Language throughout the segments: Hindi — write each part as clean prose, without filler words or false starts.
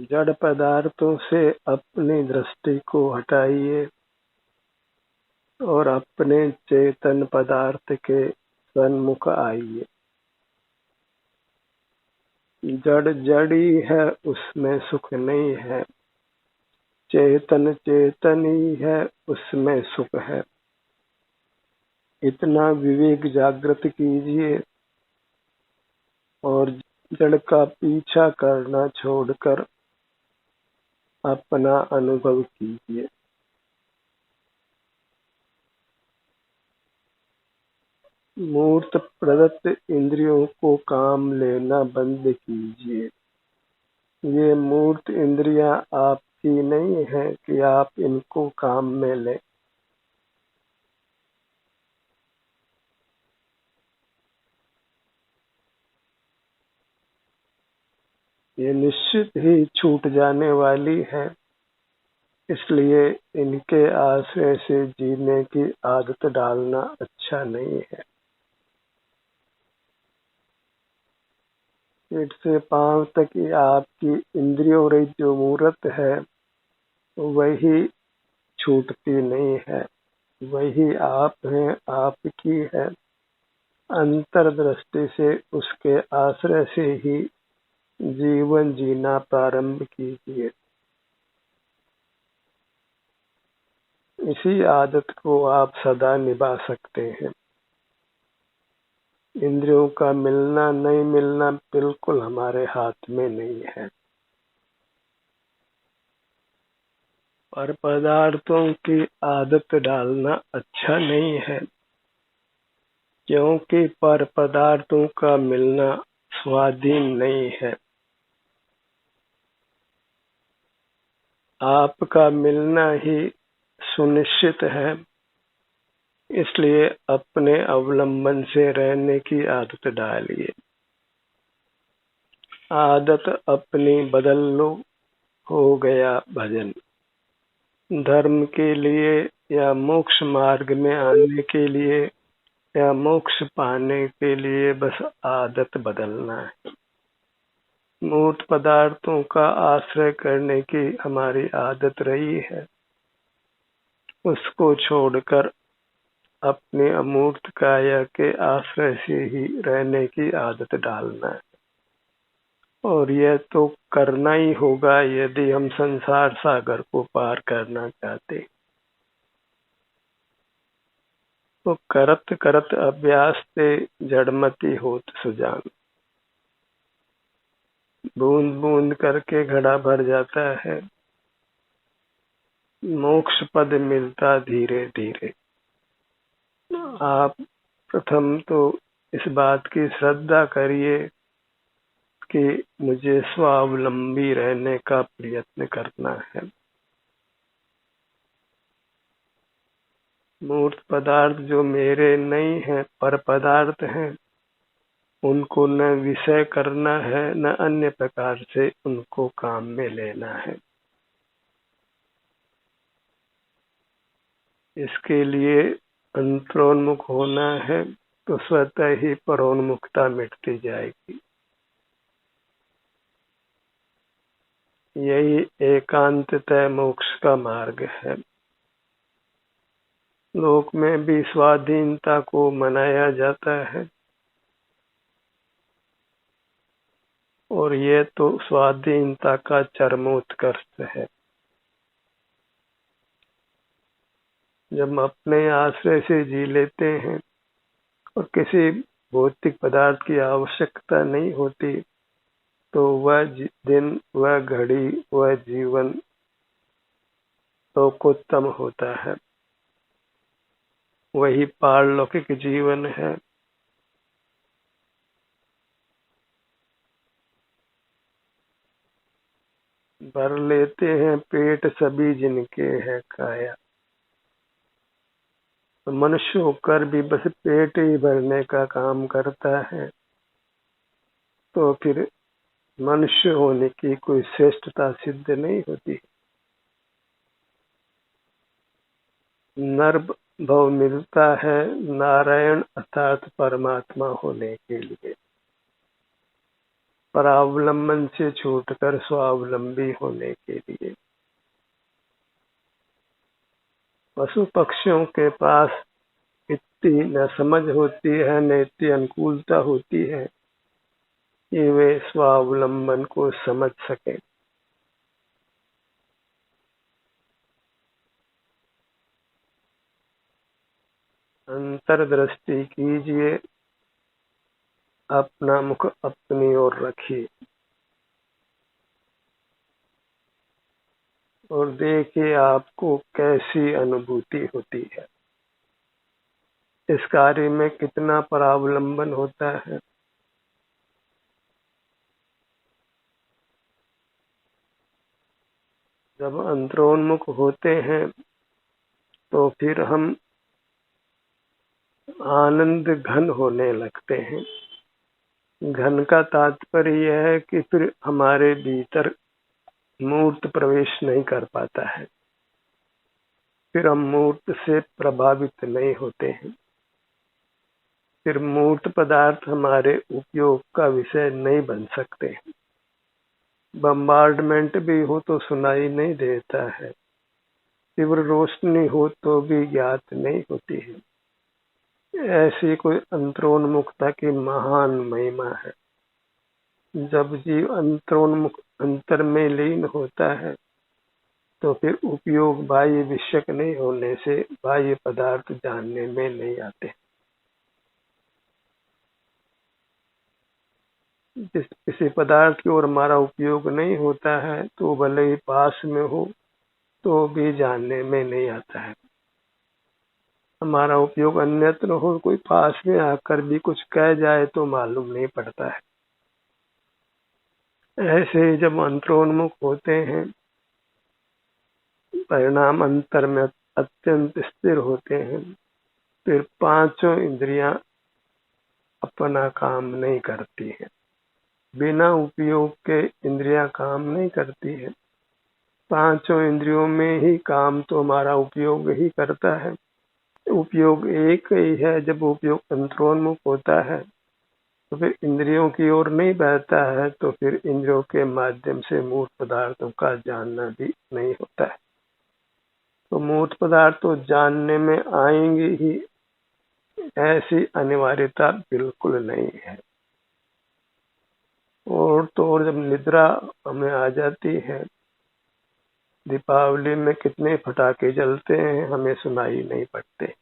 जड़ पदार्थों से अपनी दृष्टि को हटाइए और अपने चेतन पदार्थ के सन्मुख आइए। जड़ जड़ी है, उसमें सुख नहीं है। चेतन चेतन ही है, उसमें सुख है। इतना विवेक जागृत कीजिए और जड़ का पीछा करना छोड़कर अपना अनुभव कीजिए। मूर्त प्रदत्त इंद्रियों को काम लेना बंद कीजिए। ये मूर्त इंद्रियां आपकी नहीं है कि आप इनको काम में लें। ये निश्चित ही छूट जाने वाली है, इसलिए इनके आश्रय से जीने की आदत डालना अच्छा नहीं है। पेट से पांव तक ये आपकी इंद्रियों रहित जो मूर्त है वही छूटती नहीं है। वही आप हैं, आपकी है। अंतर्दृष्टि से उसके आश्रय से ही जीवन जीना प्रारंभ कीजिए। इसी आदत को आप सदा निभा सकते हैं। इंद्रियों का मिलना नहीं मिलना बिल्कुल हमारे हाथ में नहीं है। पर पदार्थों की आदत डालना अच्छा नहीं है, क्योंकि पर पदार्थों का मिलना स्वाधीन नहीं है। आपका मिलना ही सुनिश्चित है, इसलिए अपने अवलंबन से रहने की आदत डालिए। आदत अपनी बदल लो, हो गया भजन। धर्म के लिए या मोक्ष मार्ग में आने के लिए या मोक्ष पाने के लिए बस आदत बदलना है। मूर्त पदार्थों का आश्रय करने की हमारी आदत रही है, उसको छोड़कर अपने अमूर्त काया के आश्रय से ही रहने की आदत डालना है। और यह तो करना ही होगा यदि हम संसार सागर को पार करना चाहते। तो करत करत अभ्यास से जड़मति होत सुजान। बूंद बूंद करके घड़ा भर जाता है, मोक्ष पद मिलता धीरे धीरे। आप प्रथम तो इस बात की श्रद्धा करिए कि मुझे स्वावलंबी रहने का प्रयत्न करना है। मूर्त पदार्थ जो मेरे नहीं है, पर पदार्थ हैं, उनको न विषय करना है, न अन्य प्रकार से उनको काम में लेना है। इसके लिए अंतरोन्मुख होना है, तो स्वतः ही परोन्मुखता मिटती जाएगी। यही एकांततः मोक्ष का मार्ग है। लोक में भी स्वाधीनता को मनाया जाता है, और ये तो स्वाधीनता का चरमोत्कर्ष है। जब हम अपने आश्रय से जी लेते हैं और किसी भौतिक पदार्थ की आवश्यकता नहीं होती, तो वह दिन, वह घड़ी, वह जीवन लोकोत्तम होता है। वही पारलौकिक जीवन है। भर लेते हैं पेट सभी जिनके है काया। तो मनुष्य होकर भी बस पेट ही भरने का काम करता है, तो फिर मनुष्य होने की कोई श्रेष्ठता सिद्ध नहीं होती। नर भव मिलता है नारायण अर्थात परमात्मा होने के लिए। परावलंबन से छूटकर स्वावलंबी होने के लिए। पशु पक्षियों के पास इतनी न समझ होती है न इतनी अनुकूलता होती है कि वे स्वावलंबन को समझ सकें। अंतर्दृष्टि कीजिए, अपना मुख अपनी ओर रखिए और देखिए आपको कैसी अनुभूति होती है। इस कार्य में कितना परावलंबन होता है। जब अंतरोन्मुख होते हैं तो फिर हम आनंद घन होने लगते हैं। घन का तात्पर्य यह है कि फिर हमारे भीतर मूर्त प्रवेश नहीं कर पाता है, फिर हम मूर्त से प्रभावित नहीं होते हैं, फिर मूर्त पदार्थ हमारे उपयोग का विषय नहीं बन सकते हैं। बम्बार्डमेंट भी हो तो सुनाई नहीं देता है, तीव्र रोशनी हो तो भी ज्ञात नहीं होती है। ऐसी कोई अंतरोन्मुखता की महान महिमा है। जब जीव अंतरोन्मुख अंतर में लीन होता है तो फिर उपयोग बाह्य विषयक नहीं होने से बाह्य पदार्थ जानने में नहीं आते। जिस किसी पदार्थ की ओर हमारा उपयोग नहीं होता है तो भले ही पास में हो तो भी जानने में नहीं आता है। हमारा उपयोग अन्यत्र हो, कोई पास में आकर भी कुछ कह जाए तो मालूम नहीं पड़ता है। ऐसे ही जब अंतरोन्मुख होते हैं, परिणाम अंतर में अत्यंत स्थिर होते हैं, फिर पांचों इंद्रियां अपना काम नहीं करती है। बिना उपयोग के इंद्रियां काम नहीं करती है। पांचों इंद्रियों में ही काम तो हमारा उपयोग ही करता है। उपयोग एक ही है। जब उपयोग अंतरोन्मुख होता है तो फिर इंद्रियों की ओर नहीं बहता है, तो फिर इंद्रियों के माध्यम से मूर्त पदार्थों का जानना भी नहीं होता है। तो मूर्त पदार्थ तो जानने में आएंगे ही, ऐसी अनिवार्यता बिल्कुल नहीं है। और तो और जब निद्रा हमें आ जाती है, दीपावली में कितने पटाखे जलते हैं हमें सुनाई नहीं पड़ते।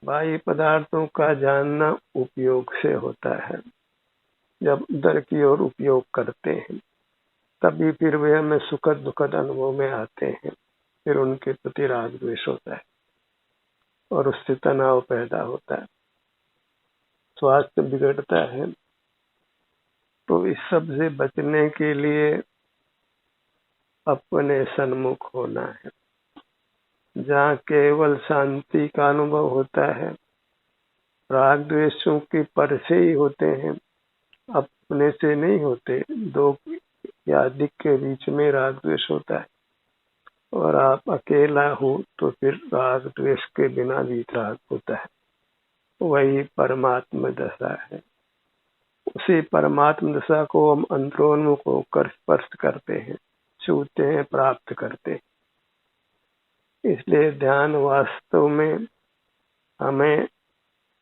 बाह्य पदार्थों का जानना उपयोग से होता है। जब उधर की ओर उपयोग करते हैं तभी फिर वे हमें सुखद दुखद अनुभव में आते हैं। फिर उनके प्रति राग द्वेष होता है और उससे तनाव पैदा होता है, स्वास्थ्य बिगड़ता है। तो इस सब से बचने के लिए अपने सन्मुख होना है, जहाँ केवल शांति का अनुभव होता है। राग द्वेषों के पर से ही होते हैं, अपने से नहीं होते। दो या अधिक के बीच में राग द्वेष होता है और आप अकेला हो तो फिर राग द्वेष के बिना भी राग होता है। वही परमात्म दशा है। उसी परमात्म दशा को हम अंतरोन्मुख होकर स्पर्श करते हैं, छूते हैं, प्राप्त करते हैं। इसलिए ध्यान वास्तव में हमें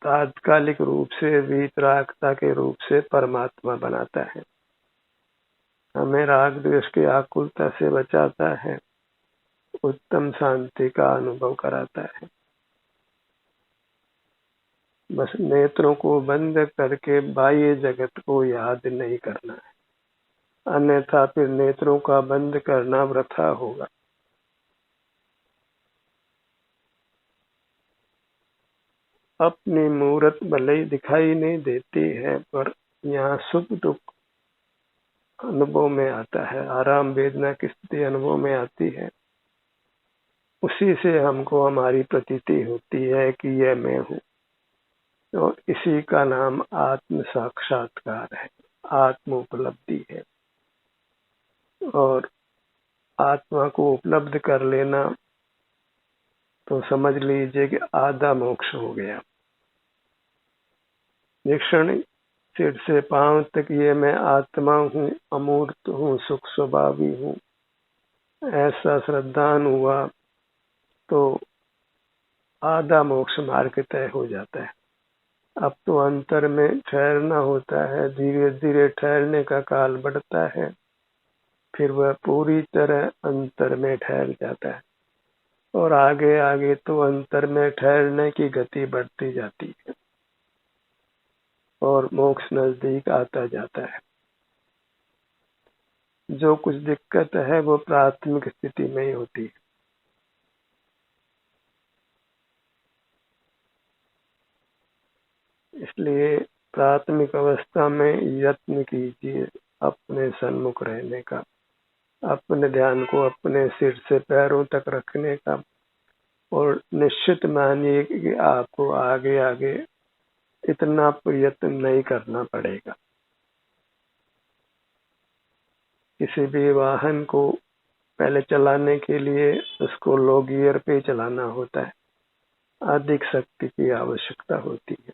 तात्कालिक रूप से वीतरागता के रूप से परमात्मा बनाता है, हमें राग द्वेष की आकुलता से बचाता है, उत्तम शांति का अनुभव कराता है। बस नेत्रों को बंद करके बाह्य जगत को याद नहीं करना है, अन्यथा फिर नेत्रों का बंद करना वृथा होगा। अपनी मूरत भले ही दिखाई नहीं देती है, पर यहाँ सुख दुख अनुभव में आता है, आराम वेदना की स्थिति अनुभव में आती है। उसी से हमको हमारी प्रतीति होती है कि यह मैं हूँ। तो इसी का नाम आत्म साक्षात्कार है, आत्म उपलब्धि है। और आत्मा को उपलब्ध कर लेना तो समझ लीजिए कि आधा मोक्ष हो गया। जिक्षण सिर से पांव तक ये मैं आत्मा हूँ, अमूर्त हूँ, सुख स्वभावी हूँ, ऐसा श्रद्धान हुआ तो आधा मोक्ष मार्ग तय हो जाता है। अब तो अंतर में ठहरना होता है, धीरे धीरे ठहरने का काल बढ़ता है, फिर वह पूरी तरह अंतर में ठहर जाता है और आगे आगे तो अंतर में ठहरने की गति बढ़ती जाती है और मोक्ष नजदीक आता जाता है। जो कुछ दिक्कत है वो प्राथमिक स्थिति में ही होती है। इसलिए प्राथमिक अवस्था में यत्न कीजिए अपने सन्मुख रहने का, अपने ध्यान को अपने सिर से पैरों तक रखने का, और निश्चित मानिए कि आपको आगे आगे इतना प्रयत्न नहीं करना पड़ेगा। किसी भी वाहन को पहले चलाने के लिए उसको लो गियर पे चलाना होता है, अधिक शक्ति की आवश्यकता होती है।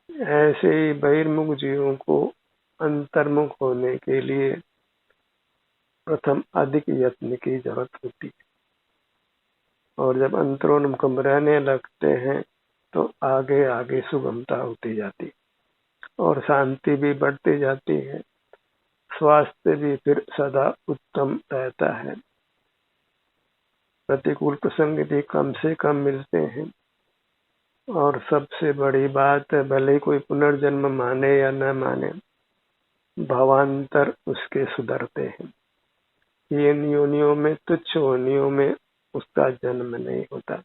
ऐसे ही बहिर्मुख जीवों को अंतर्मुख होने के लिए प्रथम अधिक यत्न की जरूरत होती है, और जब अंतरोन्मुख रहने लगते हैं तो आगे आगे सुगमता होती जाती है और शांति भी बढ़ती जाती है, स्वास्थ्य भी फिर सदा उत्तम रहता है, प्रतिकूल प्रसंग भी कम से कम मिलते हैं, और सबसे बड़ी बात है भले ही कोई पुनर्जन्म माने या न माने, भावांतर उसके सुधरते हैं। ये योनियों में, तुच्छ योनियों में उसका जन्म नहीं होता।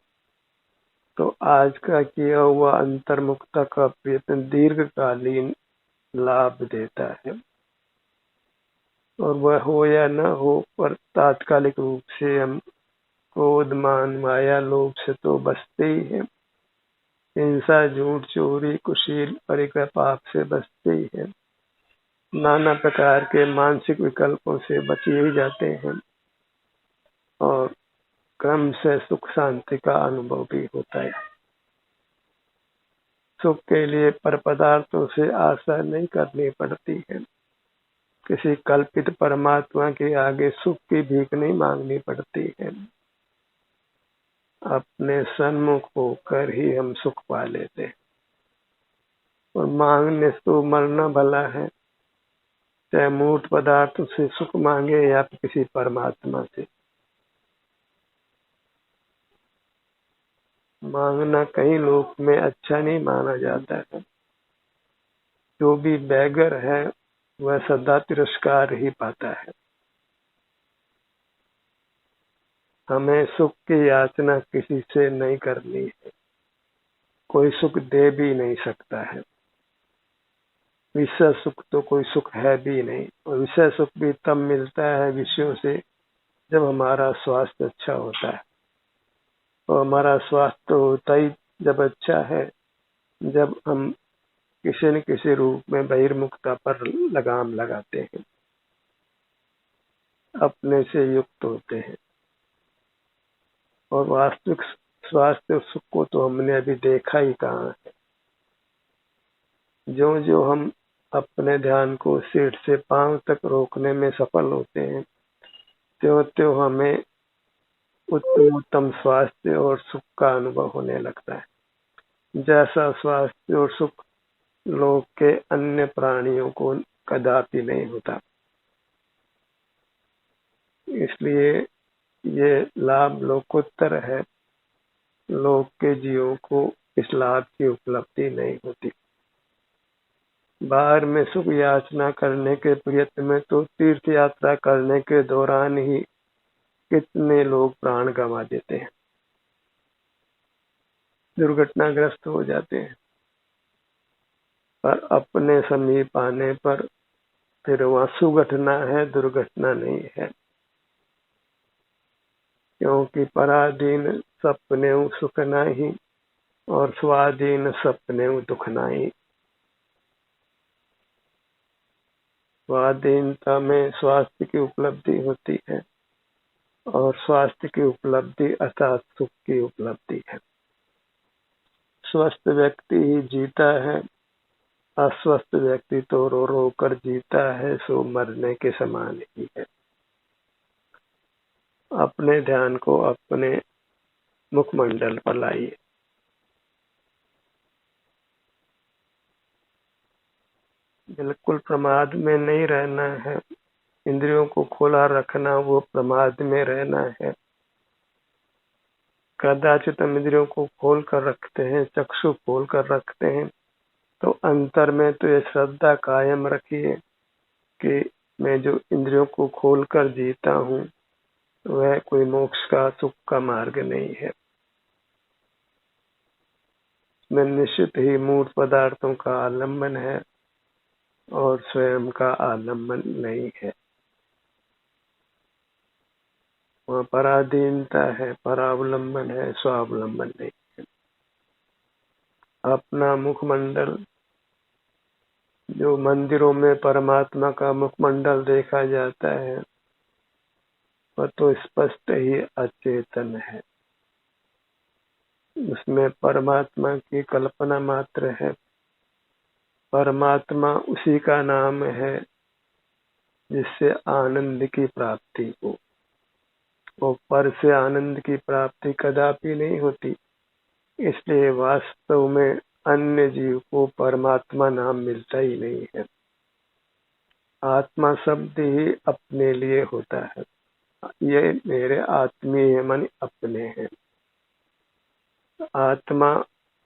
तो आज का किया हुआ अंतर्मुखता का प्रयत्न दीर्घकालीन लाभ देता है, और वह हो या न हो, पर तात्कालिक रूप से हम क्रोध मान माया लोभ से तो बचते ही हैं, हिंसा झूठ चोरी कुशील परिग्रह पाप से बचते ही हैं, नाना प्रकार के मानसिक विकल्पों से बचे ही जाते हैं, और क्रम से सुख शांति का अनुभव भी होता है। सुख के लिए पर पदार्थों से आशा नहीं करनी पड़ती है, किसी कल्पित परमात्मा के आगे सुख की भीख नहीं मांगनी पड़ती है, अपने सन्मुख होकर ही हम सुख पा लेते हैं। और मांगने से तो मरना भला है, चाहे मूर्त पदार्थ से सुख मांगे या किसी परमात्मा से। मांगना कहीं लोक में अच्छा नहीं माना जाता है। जो भी बैगर है वह सदा तिरस्कार ही पाता है। हमें सुख की याचना किसी से नहीं करनी है, कोई सुख दे भी नहीं सकता है। विषय सुख तो कोई सुख है भी नहीं, और विषय सुख भी तब मिलता है विषयों से जब हमारा स्वास्थ्य अच्छा होता है, और हमारा स्वास्थ्य होता ही जब अच्छा है जब हम किसी न किसी रूप में बहिर्मुखता पर लगाम लगाते हैं, अपने से युक्त होते हैं। और वास्तविक स्वास्थ्य सुख को तो हमने अभी देखा ही कहाँ है। जो जो हम अपने ध्यान को सिर से पांव तक रोकने में सफल होते हैं, त्यों त्यों हमें उत्तम उत्तम स्वास्थ्य और सुख का अनुभव होने लगता है, जैसा स्वास्थ्य और सुख लोक के अन्य प्राणियों को कदापि नहीं होता। इसलिए ये लाभ लोकोत्तर है, लोक के जीवों को इस लाभ की उपलब्धि नहीं होती। बाहर में सुख याचना करने के प्रयत्न में तो तीर्थ यात्रा करने के दौरान ही कितने लोग प्राण गंवा देते हैं, दुर्घटनाग्रस्त हो जाते हैं, पर अपने समीप आने पर फिर वहाँ सुघटना है, दुर्घटना नहीं है। क्योंकि पराधीन सपने सुख नहीं, और स्वाधीन सपने दुख नहीं। स्वाधीनता में स्वास्थ्य की उपलब्धि होती है, और स्वास्थ्य की उपलब्धि अर्थात सुख की उपलब्धि है। स्वस्थ व्यक्ति ही जीता है, अस्वस्थ व्यक्ति तो रो रो कर जीता है, सो मरने के समान ही है। अपने ध्यान को अपने मुखमंडल पर लाइए। बिल्कुल प्रमाद में नहीं रहना है। इंद्रियों को खोला रखना वो प्रमाद में रहना है। कदाचित हम इंद्रियों को खोल कर रखते हैं, चक्षु खोल कर रखते हैं, तो अंतर में तो ये श्रद्धा कायम रखिए कि मैं जो इंद्रियों को खोल कर जीता हूँ वह कोई मोक्ष का सुख का मार्ग नहीं है। मैं निश्चित ही मूर्त पदार्थों का आलम्बन है और स्वयं का आलम्बन नहीं है। वहाँ पराधीनता है, परावलंबन है, स्वावलंबन नहीं है। अपना मुखमंडल, जो मंदिरों में परमात्मा का मुखमंडल देखा जाता है वह तो स्पष्ट ही अचेतन है। उसमें परमात्मा की कल्पना मात्र है। परमात्मा उसी का नाम है जिससे आनंद की प्राप्ति हो। वो पर से आनंद की प्राप्ति कदापि नहीं होती। इसलिए वास्तव में अन्य जीव को परमात्मा नाम मिलता ही नहीं है। आत्मा शब्द ही अपने लिए होता है। ये मेरे आत्मीय मन अपने हैं। आत्मा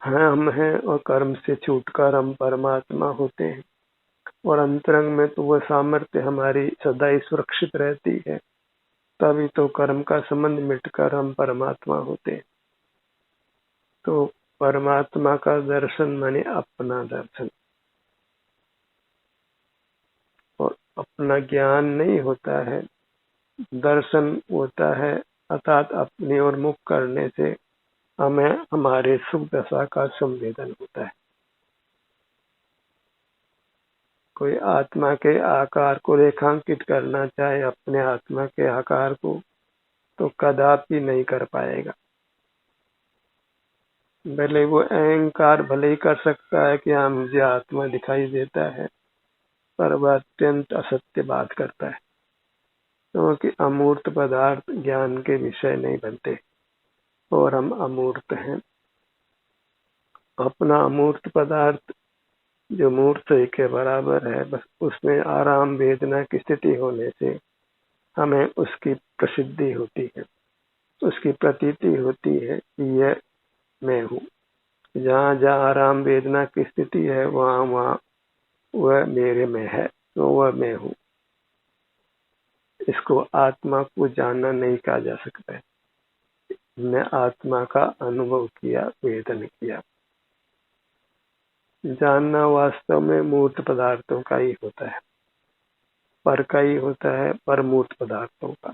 हम हैं और कर्म से छूटकर हम परमात्मा होते हैं। और अंतरंग में तो वह सामर्थ्य हमारी सदा ही सुरक्षित रहती है। तभी तो कर्म का संबंध मिटकर हम परमात्मा होते हैं। तो परमात्मा का दर्शन माने अपना दर्शन। और अपना ज्ञान नहीं होता है, दर्शन होता है। अर्थात अपनी ओर मुख करने से हमें हमारे सुख दशा का संवेदन होता है। कोई आत्मा के आकार को रेखांकित करना चाहे अपने आत्मा के आकार को, तो कदापि नहीं कर पाएगा। भले वो अहंकार भले ही कर सकता है कि हाँ मुझे आत्मा दिखाई देता है, पर वह अत्यंत असत्य बात करता है, क्योंकि अमूर्त पदार्थ ज्ञान के विषय नहीं बनते और हम अमूर्त हैं। अपना अमूर्त पदार्थ जो मूर्त के बराबर है, बस उसमें आराम वेदना की स्थिति होने से हमें उसकी प्रसिद्धि होती है, उसकी प्रतीति होती है कि यह मैं हूँ। जहाँ जहाँ आराम वेदना की स्थिति है वहाँ वहाँ वह मेरे में है, तो वह मैं हूँ। इसको आत्मा को जानना नहीं कहा जा सकता है। मैं आत्मा का अनुभव किया, वेदन किया। जानना वास्तव में मूर्त पदार्थों का ही होता है, पर का ही होता है, पर मूर्त पदार्थों का।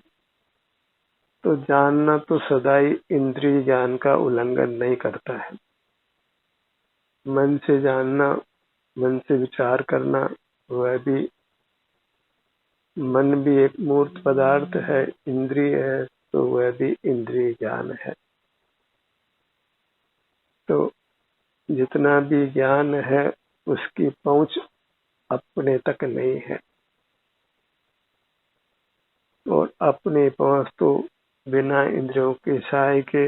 तो जानना तो सदा ही इंद्रिय ज्ञान का उल्लंघन नहीं करता है। मन से जानना, मन से विचार करना, वह भी, मन भी एक मूर्त पदार्थ है, इंद्रिय है, तो वह भी इंद्रिय ज्ञान है। तो जितना भी ज्ञान है उसकी पहुंच अपने तक नहीं है, और अपनी पहुंच तो बिना इंद्रियों के सहाय के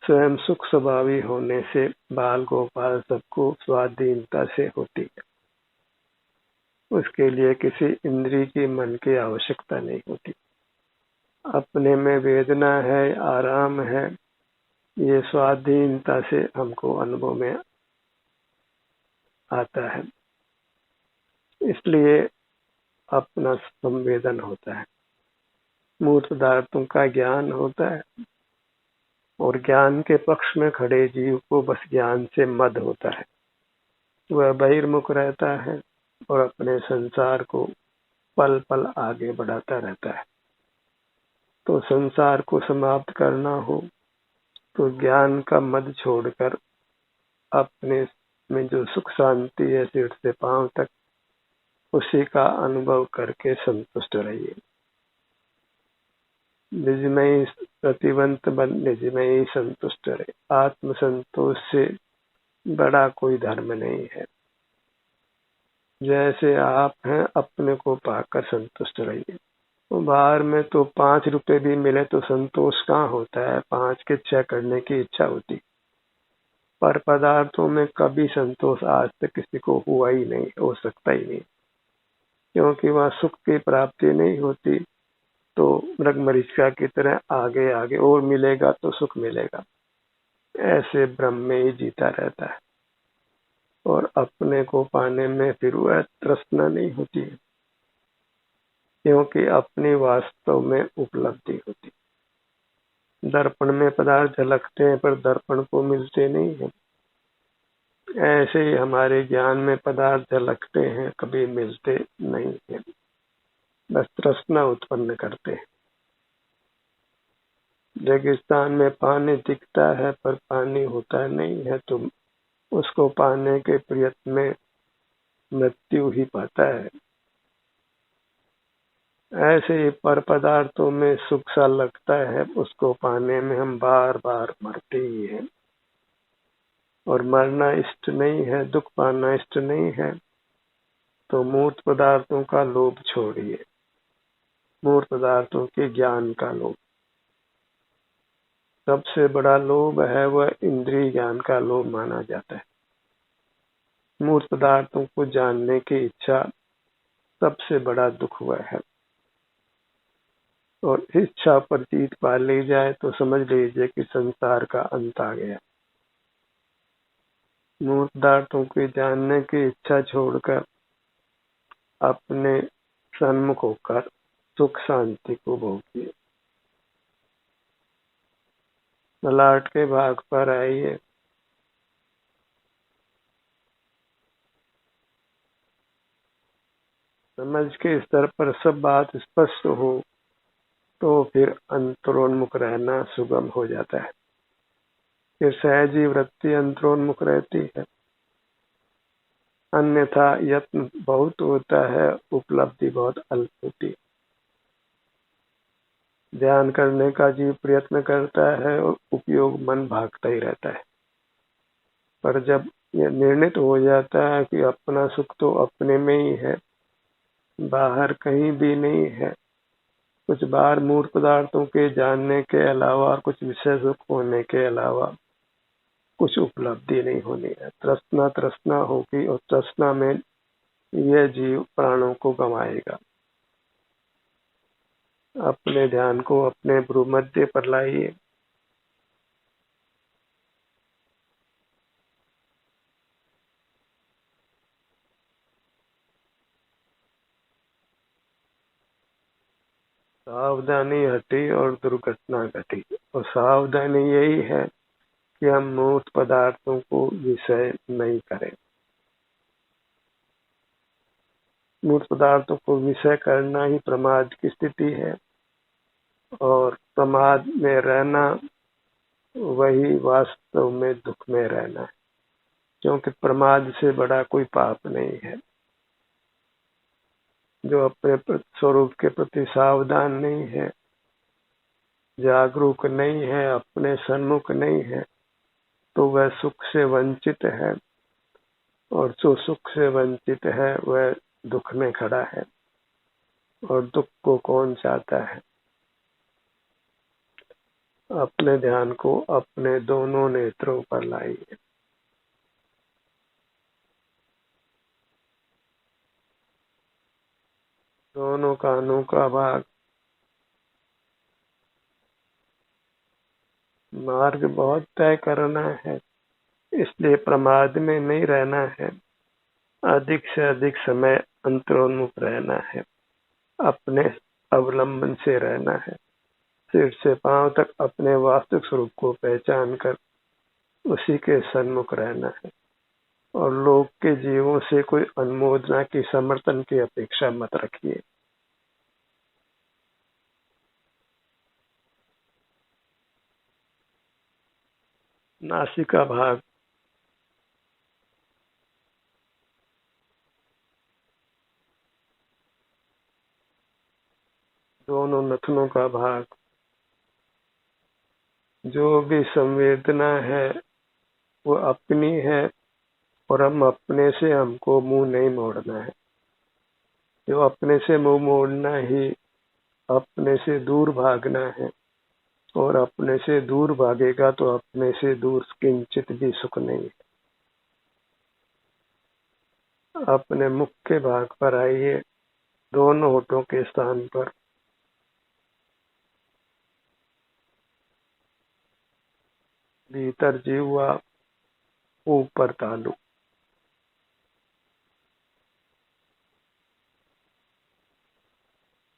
स्वयं सुख स्वभावी होने से बाल गोपाल सबको स्वाधीनता से होती है। उसके लिए किसी इंद्रिय की मन की आवश्यकता नहीं होती। अपने में वेदना है, आराम है, ये स्वाधीनता से हमको अनुभव में आता है। इसलिए अपना संवेदन होता है, मूर्त पदार्थों का ज्ञान होता है, और ज्ञान के पक्ष में खड़े जीव को बस ज्ञान से मद होता है। वह बहिर्मुख रहता है और अपने संसार को पल पल आगे बढ़ाता रहता है। तो संसार को समाप्त करना हो तो ज्ञान का मद छोड़कर अपने में जो सुख शांति है सिर से पांव तक, उसी का अनुभव करके संतुष्ट रहिए। निजमयी प्रतिबंध बन निज में ही संतुष्ट रहे। आत्म संतोष से बड़ा कोई धर्म नहीं है। जैसे आप हैं, अपने को पाकर संतुष्ट रहिए। तो बाहर में तो 5 रुपए भी मिले तो संतोष कहाँ होता है, 5 के 6 करने की इच्छा होती। पर पदार्थों में कभी संतोष आज तक किसी को हुआ ही नहीं, हो सकता ही नहीं, क्योंकि वहाँ सुख की प्राप्ति नहीं होती। तो मृगमरीचिका की तरह आगे आगे और मिलेगा तो सुख मिलेगा, ऐसे भ्रम में ही जीता रहता है। और अपने को पाने में फिर वह तृष्णा नहीं होती है, क्योंकि अपनी वास्तव में उपलब्धि होती। दर्पण में पदार्थ झलकते हैं पर दर्पण को मिलते नहीं है। ऐसे ही हमारे ज्ञान में पदार्थ झलकते हैं, कभी मिलते नहीं है, बस तृष्णा उत्पन्न करते हैं। रेगिस्तान में पानी दिखता है पर पानी होता नहीं है, तो उसको पाने के प्रयत्न में मृत्यु ही पाता है। ऐसे ही पर पदार्थों में सुख सा लगता है, उसको पाने में हम बार बार मरते ही हैं। और मरना इष्ट नहीं है, दुख पाना इष्ट नहीं है, तो मूर्त पदार्थों का लोभ छोड़िए। मूर्त पदार्थों के ज्ञान का लोभ, सबसे बड़ा लोभ है वह इंद्रिय ज्ञान का लोभ माना जाता है। मूर्त पदार्थों को जानने की इच्छा सबसे बड़ा दुख वह है। और इच्छा पर जीत पा ली जाए तो समझ लीजिए कि संसार का अंत आ गया। मूर्त पदार्थों को जानने की इच्छा छोड़कर अपने सन्मुख होकर सुख शांति को भोगिए। ललाट के भाग पर आइए। समझ के स्तर पर सब बात स्पष्ट हो तो फिर अंतरोन्मुख रहना सुगम हो जाता है। फिर सहजी वृत्ति अंतरोन्मुख रहती है, अन्यथा यत्न बहुत होता है, उपलब्धि बहुत अल्प होती है। ध्यान करने का जीव प्रयत्न करता है और उपयोग मन भागता ही रहता है। पर जब यह निर्णित हो जाता है कि अपना सुख तो अपने में ही है, बाहर कहीं भी नहीं है, कुछ बाहर मूर्त पदार्थों के जानने के अलावा, कुछ विषय सुख होने के अलावा कुछ उपलब्धि नहीं होनी है। तृष्णा तृष्णा होगी और तृष्णा में यह जीव प्राणों को गंवाएगा। अपने ध्यान को अपने भ्रूमध्य पर लाइए। सावधानी हटी और दुर्घटना घटी। और सावधानी यही है कि हम मूर्त पदार्थों को विषय नहीं करें। मूर्त पदार्थों को विषय करना ही प्रमाद की स्थिति है, और प्रमाद में रहना वही वास्तव में दुख में रहना है, क्योंकि प्रमाद से बड़ा कोई पाप नहीं है। जो अपने स्वरूप के प्रति सावधान नहीं है, जागरूक नहीं है, अपने सन्मुख नहीं है, तो वह सुख से वंचित है। और जो सुख से वंचित है वह दुख में खड़ा है, और दुख को कौन चाहता है। अपने ध्यान को अपने दोनों नेत्रों पर लाइए। दोनों कानों का भाग। मार्ग बहुत तय करना है, इसलिए प्रमाद में नहीं रहना है। अधिक से अधिक समय अंतरोन्मुख रहना है, अपने अवलंबन से रहना है। सिर से पांव तक अपने वास्तविक स्वरूप को पहचान कर उसी के सन्मुख रहना है। और लोग के जीवों से कोई अनुमोदना की, समर्थन की अपेक्षा मत रखिए। नासिका भाग। दोनों नथनों का भाग। जो भी संवेदना है वो अपनी है और हम अपने से हमको मुंह नहीं मोड़ना है। जो अपने से मुंह मोड़ना ही अपने से दूर भागना है, और अपने से दूर भागेगा तो अपने से दूर किंचित भी सुख नहीं है। अपने मुख्य भाग पर आइए, दोनों होठों के स्थान पर। भीतर जीवा, ऊपर तालु।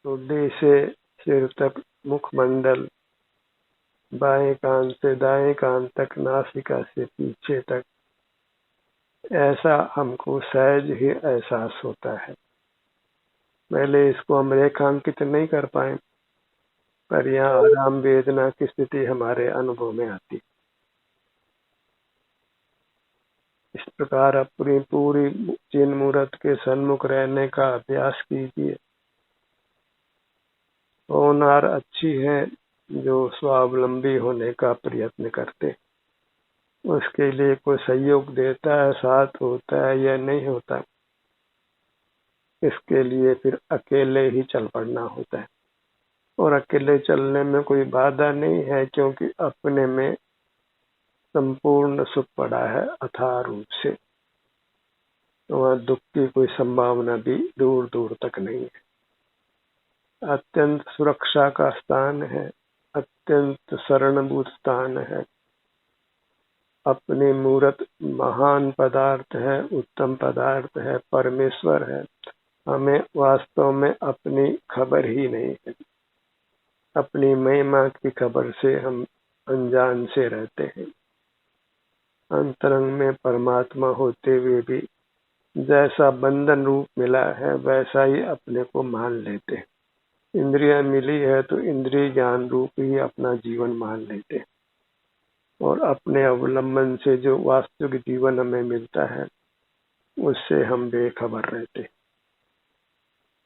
ठुड्डी से सिर तक मुखमंडल, बाएं कान से दाएं कान तक, नासिका से पीछे तक, ऐसा हमको सहज ही एहसास होता है। पहले इसको हम रेखांकित नहीं कर पाए, पर यहाँ आराम वेदना की स्थिति हमारे अनुभव में आती। इस प्रकार अपनी पूरी चिन्ह मूर्त के सन्मुख रहने का अभ्यास कीजिए। होनहार अच्छी है जो स्वावलंबी होने का प्रयत्न करते, उसके लिए कोई सहयोग देता है, साथ होता है या नहीं होता, इसके लिए फिर अकेले ही चल पड़ना होता है। और अकेले चलने में कोई बाधा नहीं है, क्योंकि अपने में संपूर्ण सुख पड़ा है अथाह रूप से। तो वहाँ दुख की कोई संभावना भी दूर दूर तक नहीं है। अत्यंत सुरक्षा का स्थान है, अत्यंत शरणभूत स्थान है। अपनी मूर्त महान पदार्थ है, उत्तम पदार्थ है, परमेश्वर है। हमें वास्तव में अपनी खबर ही नहीं है। अपनी महिमा की खबर से हम अनजान से रहते हैं। अंतरंग में परमात्मा होते हुए भी जैसा बंधन रूप मिला है वैसा ही अपने को मान लेते हैं। इंद्रियां मिली है तो इंद्रिय ज्ञान रूप ही अपना जीवन मान लेते हैं, और अपने अवलंबन से जो वास्तविक जीवन हमें मिलता है उससे हम बेखबर रहते हैं।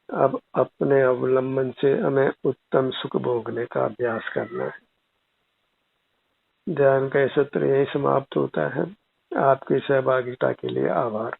अब अपने अवलंबन से हमें उत्तम सुख भोगने का अभ्यास करना है। ध्यान का सत्र यही समाप्त होता है। आपकी सहभागिता के लिए आभार।